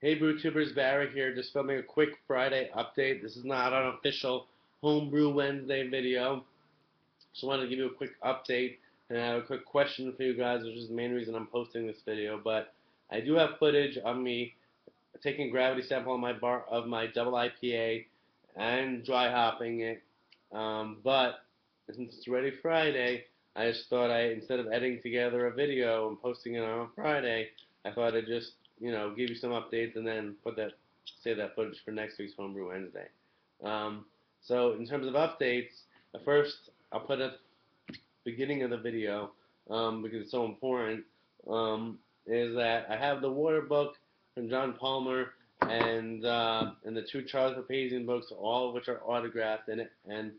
Hey BrewTubers, Barry here, just filming a quick Friday update. This is not an official Homebrew Wednesday video. Just wanted to give you a quick update, and I have a quick question for you guys, which is the main reason I'm posting this video. But I do have footage of me taking a gravity sample of my double IPA and dry hopping it. But since it's already Friday, I just thought instead of editing together a video and posting it on Friday, I thought I'd just give you some updates and then save that footage for next week's Homebrew Wednesday. Um, so in terms of updates, first I'll put at the beginning of the video because it's so important. Is that I have the Water book from John Palmer and the two Charles Papazian books, all of which are autographed in it. And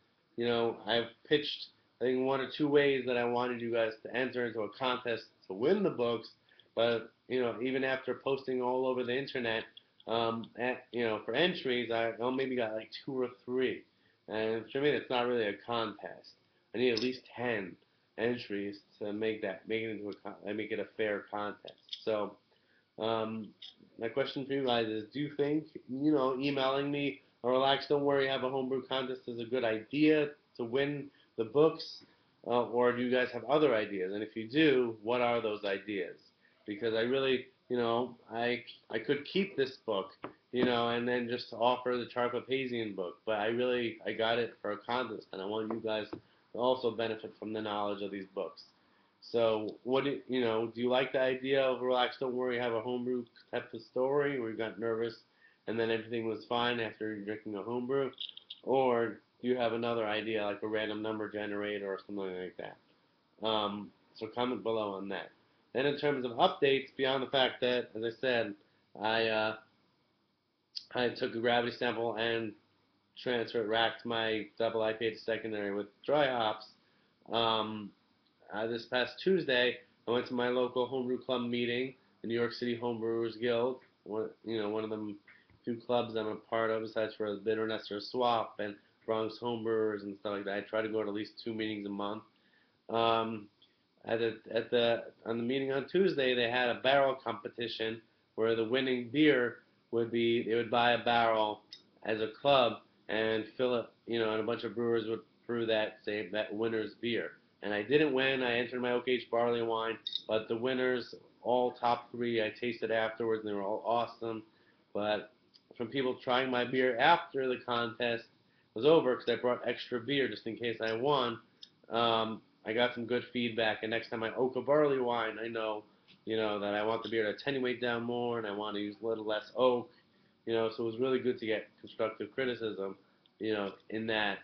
I've pitched I think one or two ways that I wanted you guys to enter into a contest to win the books. But even after posting all over the internet, for entries, I maybe got like two or three. And for me, it's not really a contest. I need at least 10 entries to make it a fair contest. So um, my question for you guys is: do you think emailing me or relax, don't worry, have a homebrew contest is a good idea to win the books, or do you guys have other ideas? And if you do, what are those ideas? Because I really, I could keep this book, and then just offer the Charpapazian book, but I got it for a contest, and I want you guys to also benefit from the knowledge of these books. So, do you like the idea of relax, don't worry, have a homebrew type of story where you got nervous and then everything was fine after drinking a homebrew? Or do you have another idea like a random number generator or something like that? So comment below on that. Then in terms of updates, beyond the fact that, as I said, I, uh, I took a gravity sample and racked my double IPA to secondary with dry hops. Um, this past Tuesday, I went to my local homebrew club meeting, the New York City Homebrewers Guild. One of the few clubs I'm a part of, besides for the Bitterness or Swap and Bronx Homebrewers and stuff like that. I try to go to at least 2 meetings a month. Um, on the meeting on Tuesday, they had a barrel competition where the winning beer they would buy a barrel as a club and fill it, and a bunch of brewers would brew that winner's beer. And I didn't win. I entered my Oak Aged barley wine, but the winners, all top three, I tasted afterwards, and they were all awesome. But from people trying my beer after the contest was over, because I brought extra beer just in case I won, I got some good feedback. And next time I oak a barley wine, I know, that I want the beer to attenuate down more, and I want to use a little less oak. So it was really good to get constructive criticism, in that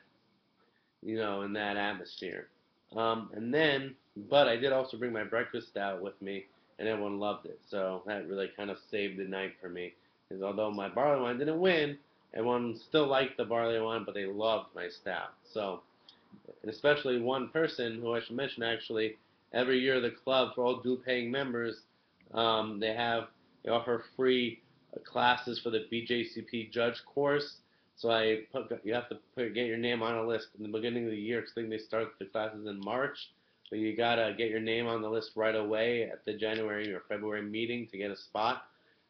atmosphere. But I did also bring my breakfast stout with me, and everyone loved it. So that really kind of saved the night for me. Because although my barley wine didn't win, everyone still liked the barley wine, but they loved my stout. So, and especially one person who I should mention actually, every year the club, for all due-paying members, they offer free classes for the BJCP judge course. So you have to get your name on a list in the beginning of the year, because I think they start the classes in March. But you gotta get your name on the list right away at the January or February meeting to get a spot.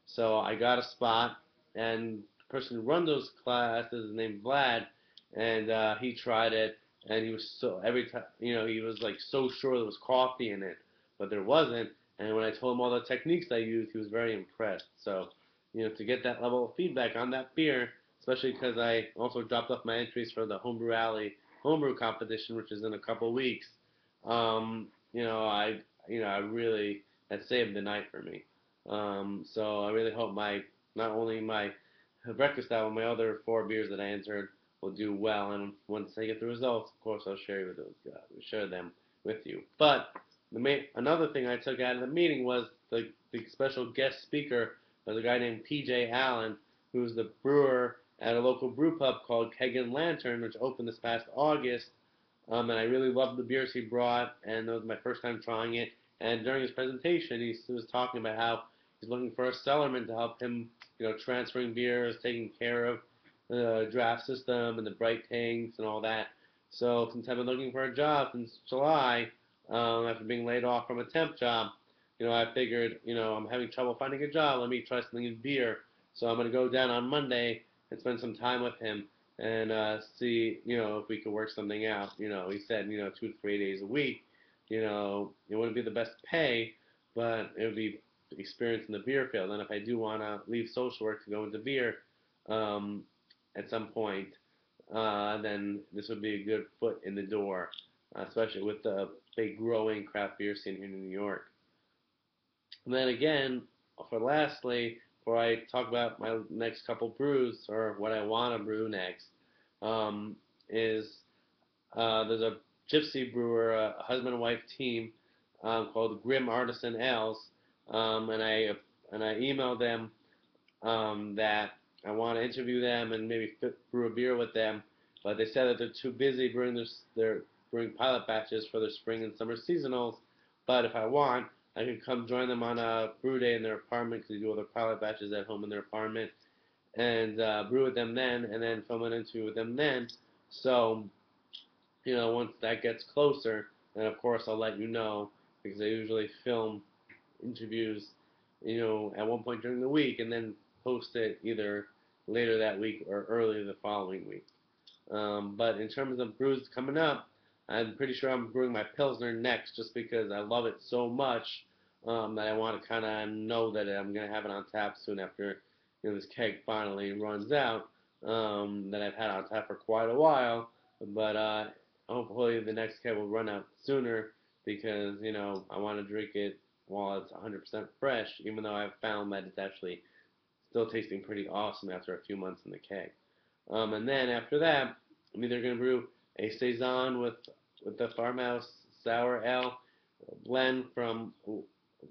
So I got a spot, and the person who runs those classes is named Vlad, and he tried it, and he was every time, he was like so sure there was coffee in it, but there wasn't. And when I told him all the techniques I used, he was very impressed. So, to get that level of feedback on that beer, especially because I also dropped off my entries for the Homebrew Alley homebrew competition, which is in a couple weeks. I really that saved the night for me. So I really hope not only my breakfast album, my other four beers that I entered will do well. And once I get the results, of course, I'll share them with you. But another thing I took out of the meeting was the special guest speaker was a guy named P.J. Allen, who's the brewer at a local brew pub called Keg and Lantern, which opened this past August. And I really loved the beers he brought, and it was my first time trying it. And during his presentation, he was talking about how he's looking for a cellarman to help him, transferring beers, taking care of the draft system and the bright tanks and all that. So since I've been looking for a job since July, after being laid off from a temp job, I figured, I'm having trouble finding a job. Let me try something in beer. So I'm going to go down on Monday and spend some time with him and see, if we could work something out. He said, 2 to 3 days a week. It wouldn't be the best pay, but it would be experience in the beer field. And if I do want to leave social work to go into beer um, at some point, then this would be a good foot in the door, especially with the big growing craft beer scene here in New York. And then again, for lastly, before I talk about my next couple brews or what I want to brew next, um, is there's a gypsy brewer, a husband and wife team called Grim Artisan Ales, and I emailed them that I want to interview them and maybe brew a beer with them, but they said that they're too busy brewing their brewing pilot batches for their spring and summer seasonals. But if I want, I can come join them on a brew day in their apartment because they do all their pilot batches at home in their apartment and brew with them then, and then film an interview with them then. So once that gets closer, then of course I'll let you know because I usually film interviews, at one point during the week and then post it either later that week or early the following week. But in terms of brews coming up, I'm pretty sure I'm brewing my Pilsner next just because I love it so much that I want to kind of know that I'm going to have it on tap soon after this keg finally runs out that I've had on tap for quite a while. But hopefully the next keg will run out sooner because, I want to drink it while it's 100% fresh, even though I've found that it's actually still tasting pretty awesome after a few months in the keg. And then after that, I'm either going to brew a saison with the farmhouse sour ale blend from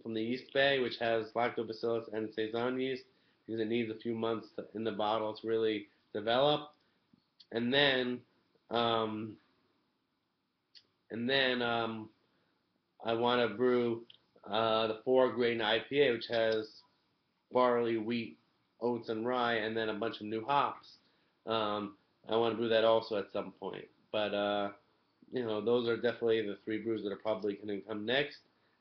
the East Bay, which has lactobacillus and saison yeast, because it needs a few months in the bottle to really develop. And then, um, and then I want to brew the 4-grain IPA, which has barley, wheat, oats, and rye, and then a bunch of new hops. I want to brew that also at some point. But those are definitely the 3 brews that are probably going to come next.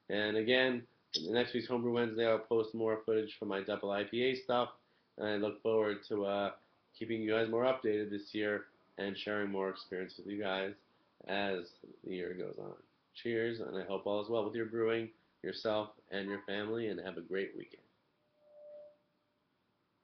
And again, next week's Homebrew Wednesday, I'll post more footage from my double IPA stuff. And I look forward to keeping you guys more updated this year and sharing more experience with you guys as the year goes on. Cheers, and I hope all is well with your brewing, yourself, and your family, and have a great weekend.